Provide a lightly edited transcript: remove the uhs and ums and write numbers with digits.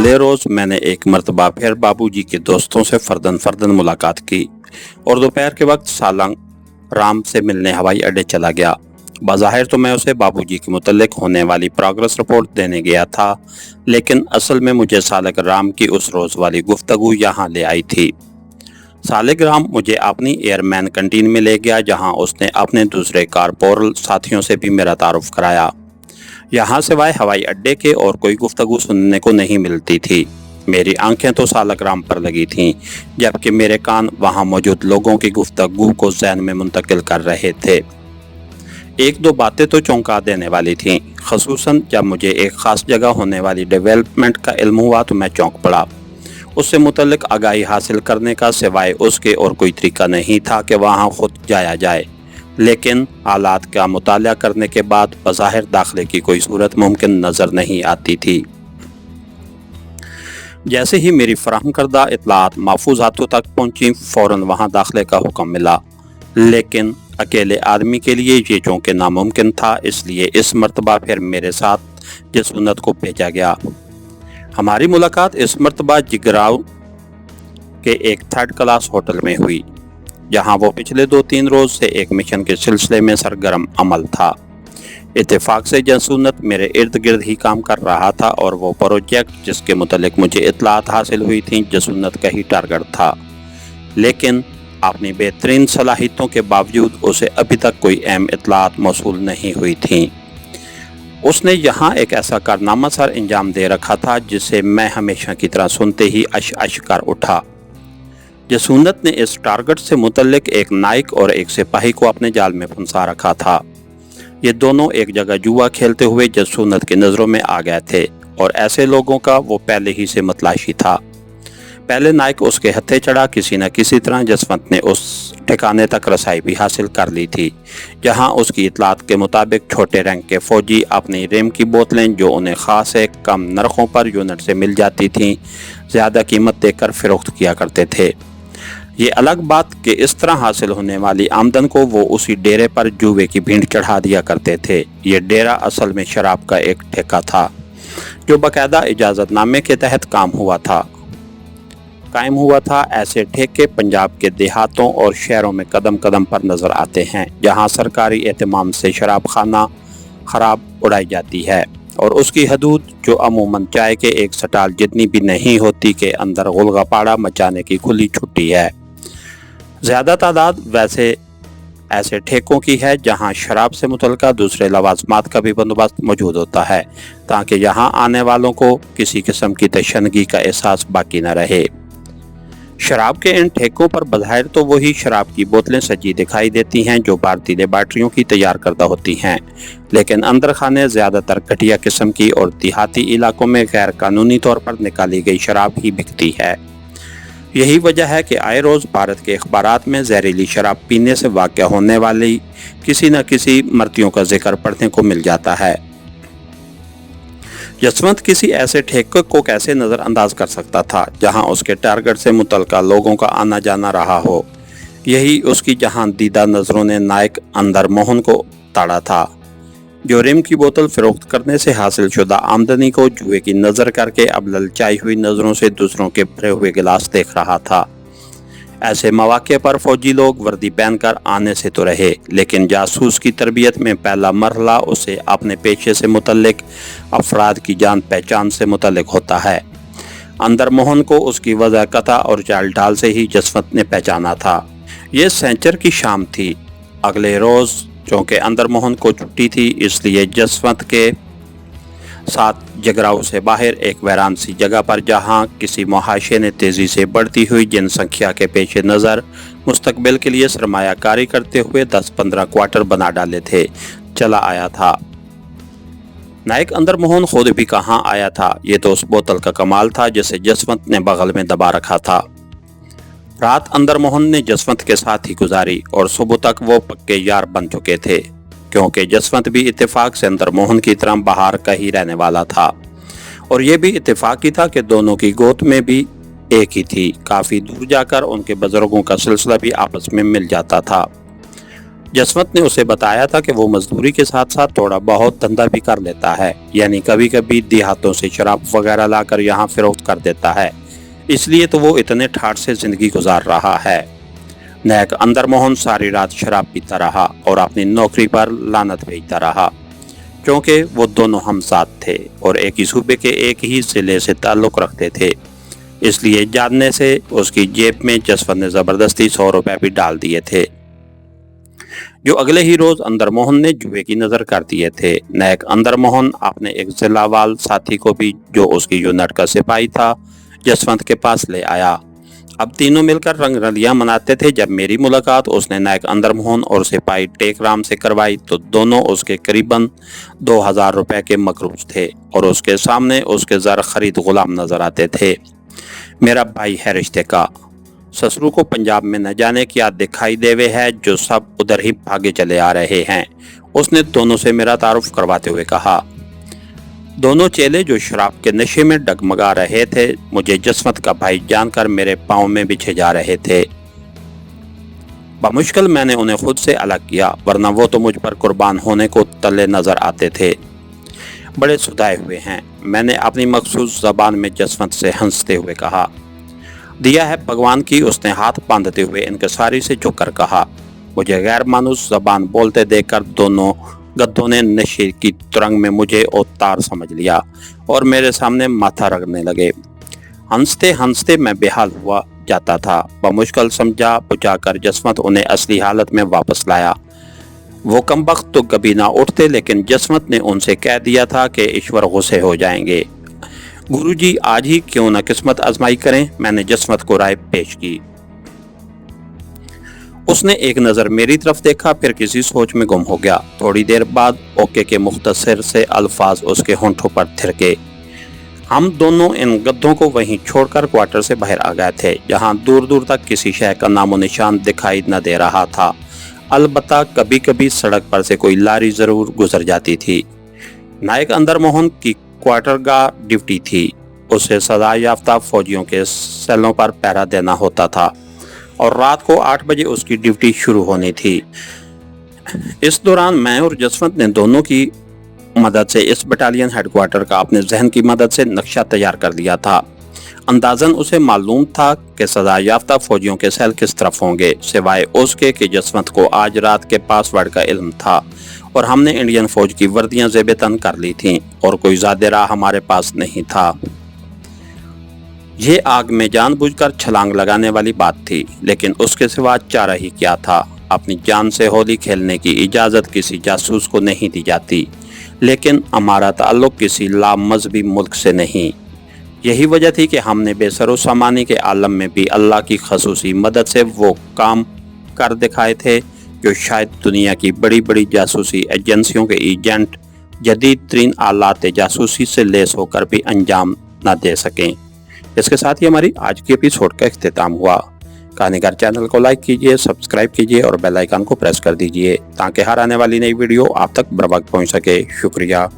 अगले रोज मैंने एक मर्तबा फिर बाबूजी के दोस्तों से फर्दन फर्दन मुलाकात की और दोपहर के वक्त सालंग राम से मिलने हवाई अड्डे चला गया। बज़ाहिर तो मैं उसे बाबूजी के मुतल्लिक होने वाली प्रोग्रेस रिपोर्ट देने गया था, लेकिन असल में मुझे सालंग राम की उस रोज वाली गुफ्तगू यहाँ ले आई थी। सालंग राम मुझे अपनी एयरमैन कैंटीन में ले गया, जहाँ उसने अपने दूसरे कारपोरल साथियों से भी मेरा तारुफ कराया। यहाँ सिवाय हवाई अड्डे के और कोई गुफ्तगू सुनने को नहीं मिलती थी। मेरी आंखें तो सालंग राम पर लगी थीं, जबकि मेरे कान वहाँ मौजूद लोगों की गुफ्तगू को ज़हन में मुंतकिल कर रहे थे। एक दो बातें तो चौंका देने वाली थीं, ख़ुसूसन जब मुझे एक ख़ास जगह होने वाली डेवलपमेंट का इल्म हुआ तो मैं चौंक पड़ा। उससे मुतल्लिक आगाही हासिल करने का सिवाय उसके और कोई तरीका नहीं था कि वहाँ खुद जाया जाए, लेकिन हालात का मुताला करने के बाद बज़ाहिर दाखिले की कोई सूरत मुमकिन नज़र नहीं आती थी। जैसे ही मेरी फराहम करदा इतलात महफूज हाथों तक पहुंची, फ़ौरन वहां दाखिले का हुक्म मिला, लेकिन अकेले आदमी के लिए ये चूँकि नामुमकिन था, इसलिए इस मर्तबा फिर मेरे साथ जसूनत को भेजा गया। हमारी मुलाकात इस मर्तबा जिगराव के एक थर्ड क्लास होटल में हुई, जहां वो पिछले 2-3 रोज से एक मिशन के सिलसिले में सरगर्म अमल था। इत्तेफाक से जसूनत मेरे इर्द गिर्द ही काम कर रहा था और वो प्रोजेक्ट जिसके मुतल्लिक मुझे इतलात हासिल हुई थी जसूनत का ही टारगेट था, लेकिन अपनी बेहतरीन सलाहियतों के बावजूद उसे अभी तक कोई अहम इतलात मौसूल नहीं हुई थी। उसने यहाँ एक ऐसा कारनामा सर अंजाम दे रखा था जिसे मैं हमेशा की तरह सुनते ही अश कर उठा। जसूनत ने इस टारगेट से मुतल्लिक एक नाइक और एक सिपाही को अपने जाल में फंसा रखा था। ये दोनों एक जगह जुआ खेलते हुए जसूनत की नज़रों में आ गए थे और ऐसे लोगों का वो पहले ही से मतलाशी था। पहले नाइक उसके हत्थे चढ़ा, किसी न किसी तरह जसवंत ने उस ठिकाने तक रसाई भी हासिल कर ली थी, जहां उसकी इतलात के मुताबिक छोटे रैंक के फौजी अपनी रेम की बोतलें, जो उन्हें ख़ास है कम नरखों पर यूनिट से मिल जाती थीं, ज़्यादा कीमत देकर फ़रोख्त किया करते थे। ये अलग बात कि इस तरह हासिल होने वाली आमदन को वो उसी डेरे पर जुए की भीड़ चढ़ा दिया करते थे। ये डेरा असल में शराब का एक ठेका था, जो बाकायदा इजाज़तनामे के तहत कायम हुआ था। ऐसे ठेके पंजाब के देहातों और शहरों में कदम कदम पर नज़र आते हैं, जहां सरकारी एहतमाम से शराब खाना खराब उड़ाई जाती है और उसकी हदूद, जो अमूमन चाय के एक सटाल जितनी भी नहीं होती, के अंदर गुलगपाड़ा मचाने की खुली छुट्टी है। ज़्यादा तादाद वैसे ऐसे ठेकों की है जहां शराब से मुतल्लिका दूसरे लवाजमात का भी बंदोबस्त मौजूद होता है, ताकि यहां आने वालों को किसी किस्म की तशनगी का एहसास बाकी न रहे। शराब के इन ठेकों पर बज़ाहिर तो वही शराब की बोतलें सजी दिखाई देती हैं जो भारतीय लेबार्ट्रियों की तैयार करदा होती हैं, लेकिन अंदर खाने ज़्यादातर घटिया किस्म की और देहाती इलाकों में गैर कानूनी तौर पर निकाली गई शराब ही बिकती है। यही वजह है कि आए रोज़ भारत के अखबारात में जहरीली शराब पीने से वाक़या होने वाली किसी न किसी मृत्युओं का जिक्र पढ़ने को मिल जाता है। जसवंत किसी ऐसे ठेके को कैसे नज़रअंदाज कर सकता था जहां उसके टारगेट से मुतल्लिका लोगों का आना जाना रहा हो। यही उसकी जहां दीदा नज़रों ने नाइक अंदर मोहन को ताड़ा था, जो रिम की बोतल फरोख्त करने से हासिल शुदा आमदनी को जुए की नज़र करके अब ललचाई हुई नज़रों से दूसरों के भरे हुए गिलास देख रहा था। ऐसे मौके पर फौजी लोग वर्दी पहनकर आने से तो रहे, लेकिन जासूस की तरबियत में पहला मरहला उसे अपने पेशे से मुतल्लिक अफराद की जान पहचान से मुतल्लिक होता है। अंदर मोहन को उसकी वजह कथा और चाल ढाल से ही जसवंत ने पहचाना था। ये सैंचर की शाम थी। अगले रोज़ चूँकि अंदर मोहन को छुट्टी थी, इसलिए जसवंत के साथ जगराव से बाहर एक वैरान सी जगह पर, जहां किसी मुहाशे ने तेज़ी से बढ़ती हुई जनसंख्या के पेश नज़र मुस्तकबिल के लिए सरमायाकारी करते हुए 10-15 क्वार्टर बना डाले थे, चला आया था। नाइक अंदर मोहन खुद भी कहाँ आया था, ये तो उस बोतल का कमाल था जिसे जसवंत ने बगल में दबा रखा था। रात अंदर मोहन ने जसवंत के साथ ही गुजारी और सुबह तक वो पक्के यार बन चुके थे, क्योंकि जसवंत भी इत्तेफाक से अंदर मोहन की तरह बाहर का ही रहने वाला था और ये भी इत्तेफाक ही था कि दोनों की गोद में भी एक ही थी। काफ़ी दूर जाकर उनके बुजुर्गों का सिलसिला भी आपस में मिल जाता था। जसवंत ने उसे बताया था कि वो मजदूरी के साथ साथ थोड़ा बहुत धंधा भी कर लेता है, यानी कभी कभी देहातों से शराब वगैरह लाकर यहाँ फरोख्त कर देता है, इसलिए तो वो इतने ठाठ से जिंदगी गुजार रहा है। नायक अंदर मोहन सारी रात शराब पीता रहा और अपनी नौकरी पर लानत भेजता रहा, क्योंकि वो दोनों हमसाथ थे और एक ही सूबे के एक ही जिले से ताल्लुक रखते थे। इसलिए जानने से उसकी जेब में जसवंत ने जबरदस्ती 100 रुपए भी डाल दिए थे, जो अगले ही रोज अंदर मोहन ने जुए की नजर कर दिए थे। नायक अंदर मोहन अपने एक जिलावाल साथी को भी, जो उसकी यूनिट का सिपाही था, जसवंत के पास ले आया। अब तीनों मिलकर रंग रलियां मनाते थे। जब मेरी मुलाकात उसने नायक अंदर मोहन और सिपाही टेकराम से करवाई तो दोनों उसके करीबन 2000 रुपए के मकरूज थे और उसके सामने उसके ज़र खरीद गुलाम नजर आते थे। मेरा भाई है रिश्ते का, ससुर को पंजाब में न जाने क्या दिखाई देवे है, जो सब उधर ही भागे चले आ रहे हैं, उसने दोनों से मेरा तारुफ करवाते हुए कहा। दोनों चेले जो शराब के नशे में डगमगा रहे थे, मुझे जसवंत का भाई जानकर मेरे पांव में बिछे जा रहे थे। बमुश्किल मैंने उन्हें खुद से अलग किया, वरना वो तो मुझ पर कुर्बान होने को तले नजर आते थे। बड़े सुधाए हुए हैं, मैंने अपनी मखसूस जबान में जसवंत से हंसते हुए कहा। दिया है भगवान की, उसने हाथ बांधते हुए इनकिसारी से झुककर कहा। मुझे गैर मानूस जबान बोलते देखकर दोनों गद्दों ने नशे की तुरंग में मुझे औतार समझ लिया और मेरे सामने माथा रगड़ने लगे। हंसते हंसते मैं बेहाल हुआ जाता था। बमुश्किल समझा बुझाकर जसवंत उन्हें असली हालत में वापस लाया। वो कमबख्त तो कभी ना उठते, लेकिन जसवंत ने उनसे कह दिया था कि ईश्वर गुस्से हो जाएंगे। गुरुजी आज ही क्यों न किस्मत आजमाई करें। मैंने जसवंत को राय पेश की। उसने एक नज़र मेरी तरफ देखा, फिर किसी सोच में गुम हो गया। थोड़ी देर बाद ओके के मुख्तसर से अल्फाज उसके होंठों पर थिरके। हम दोनों इन गद्दों को वहीं छोड़कर क्वार्टर से बाहर आ गए थे, जहां दूर दूर तक किसी शय का नामो निशान दिखाई न दे रहा था। अलबत्ता कभी कभी सड़क पर से कोई लारी जरूर गुजर जाती थी। नायक अंदर मोहन की क्वार्टरगाह ड्यूटी थी। उसे सजा याफ्ता फौजियों के सेलों पर पहरा देना होता था और रात को 8 बजे उसकी ड्यूटी शुरू होनी थी। इस दौरान मैं और जसवंत ने दोनों की मदद से इस बटालियन हेडक्वार्टर का अपने जहन की मदद से नक्शा तैयार कर लिया था। अंदाजन उसे मालूम था कि सजा याफ्ता फौजियों के सेल किस तरफ होंगे, सिवाय उसके कि जसवंत को आज रात के पासवर्ड का इल्म था और हमने इंडियन फौज की वर्दियां ज़ेबे तन कर ली थीं और कोई ज़्यादा राह हमारे पास नहीं था। ये आग में जानबूझकर छलांग लगाने वाली बात थी, लेकिन उसके सिवा चारा ही क्या था। अपनी जान से होली खेलने की इजाज़त किसी जासूस को नहीं दी जाती, लेकिन हमारा ताल्लुक किसी लामज़हबी मुल्क से नहीं। यही वजह थी कि हमने बेसरो सामानी के आलम में भी अल्लाह की खसूसी मदद से वो काम कर दिखाए थे जो शायद दुनिया की बड़ी बड़ी जासूसी एजेंसियों के एजेंट जदीद तरीन आलात जासूसी से लेस होकर भी अंजाम न दे सकें। इसके साथ ही हमारी आज की एपिसोड का इख्तिताम हुआ। कहानीगर चैनल को लाइक कीजिए, सब्सक्राइब कीजिए और बेल आइकन को प्रेस कर दीजिए ताकि हर आने वाली नई वीडियो आप तक बर वक्त पहुँच सके। शुक्रिया।